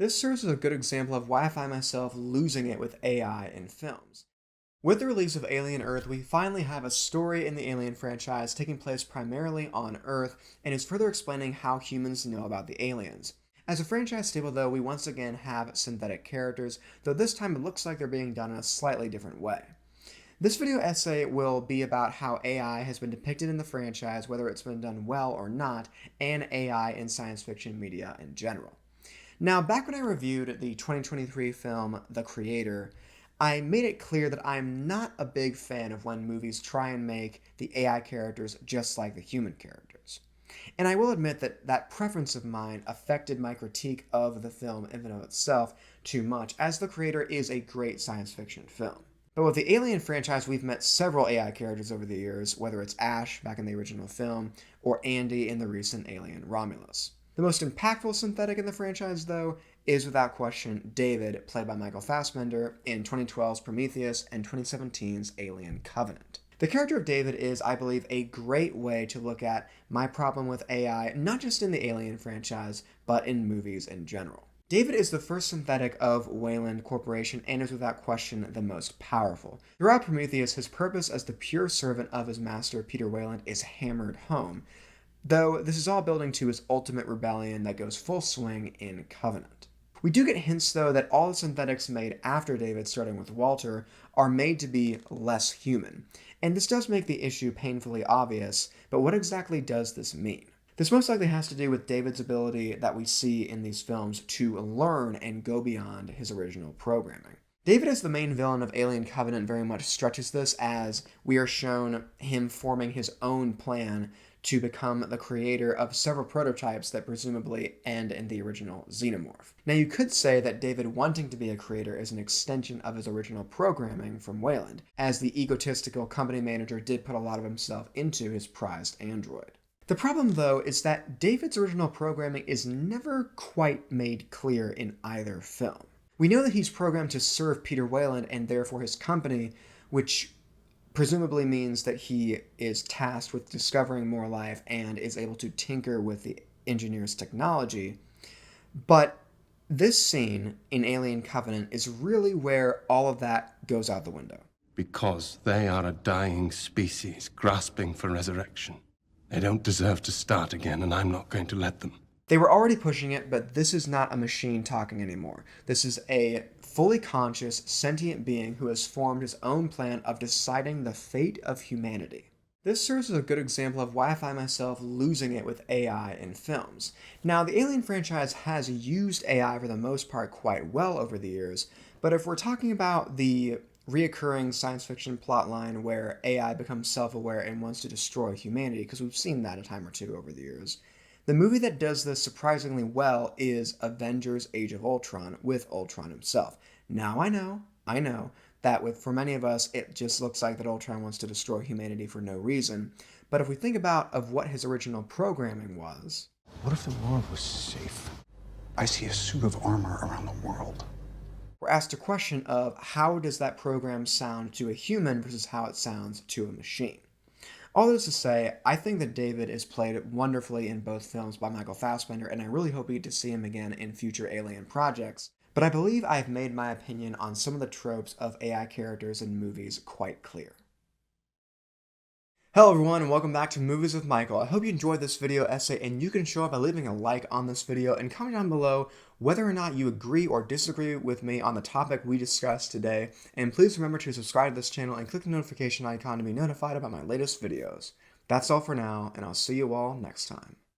This serves as a good example of why I find myself losing it with AI in films. With the release of Alien Earth, we finally have a story in the Alien franchise taking place primarily on Earth and is further explaining how humans know about the aliens. As a franchise staple though, we once again have synthetic characters, though this time it looks like they're being done in a slightly different way. This video essay will be about how AI has been depicted in the franchise, whether it's been done well or not, and AI in science fiction media in general. Now, back when I reviewed the 2023 film The Creator, I made it clear that I'm not a big fan of when movies try and make the AI characters just like the human characters. And I will admit that that preference of mine affected my critique of the film in and of itself too much, as The Creator is a great science fiction film. But with the Alien franchise, we've met several AI characters over the years, whether it's Ash back in the original film, or Andy in the recent Alien Romulus. The most impactful synthetic in the franchise, though, is without question David, played by Michael Fassbender in 2012's Prometheus and 2017's Alien Covenant. The character of David is, I believe, a great way to look at my problem with AI, not just in the Alien franchise, but in movies in general. David is the first synthetic of Weyland Corporation and is without question the most powerful. Throughout Prometheus, his purpose as the pure servant of his master, Peter Weyland, is hammered home, though this is all building to his ultimate rebellion that goes full swing in Covenant. We do get hints, though, that all the synthetics made after David, starting with Walter, are made to be less human. And this does make the issue painfully obvious, but what exactly does this mean? This most likely has to do with David's ability that we see in these films to learn and go beyond his original programming. David as the main villain of Alien Covenant very much stretches this, as we are shown him forming his own plan to become the creator of several prototypes that presumably end in the original xenomorph. Now, you could say that David wanting to be a creator is an extension of his original programming from Weyland, as the egotistical company manager did put a lot of himself into his prized android. The problem, though, is that David's original programming is never quite made clear in either film. We know that he's programmed to serve Peter Weyland and therefore his company, which presumably means that he is tasked with discovering more life and is able to tinker with the engineer's technology. But this scene in Alien Covenant is really where all of that goes out the window. Because they are a dying species grasping for resurrection. They don't deserve to start again, and I'm not going to let them. They were already pushing it, but this is not a machine talking anymore. This is a fully conscious, sentient being who has formed his own plan of deciding the fate of humanity. This serves as a good example of why I find myself losing it with AI in films. Now, the Alien franchise has used AI for the most part quite well over the years, but if we're talking about the reoccurring science fiction plotline where AI becomes self-aware and wants to destroy humanity, because we've seen that a time or two over the years, the movie that does this surprisingly well is Avengers: Age of Ultron, with Ultron himself. Now I know that for many of us, it just looks like that Ultron wants to destroy humanity for no reason. But if we think about what his original programming was... What if the world was safe? I see a suit of armor around the world. We're asked a question of how does that program sound to a human versus how it sounds to a machine. All this to say, I think that David is played wonderfully in both films by Michael Fassbender, and I really hope we get to see him again in future Alien projects. But I believe I've made my opinion on some of the tropes of AI characters in movies quite clear. Hello everyone, and welcome back to Movies with Michael. I hope you enjoyed this video essay, and you can show it by leaving a like on this video and comment down below whether or not you agree or disagree with me on the topic we discussed today. And please remember to subscribe to this channel and click the notification icon to be notified about my latest videos. That's all for now, and I'll see you all next time.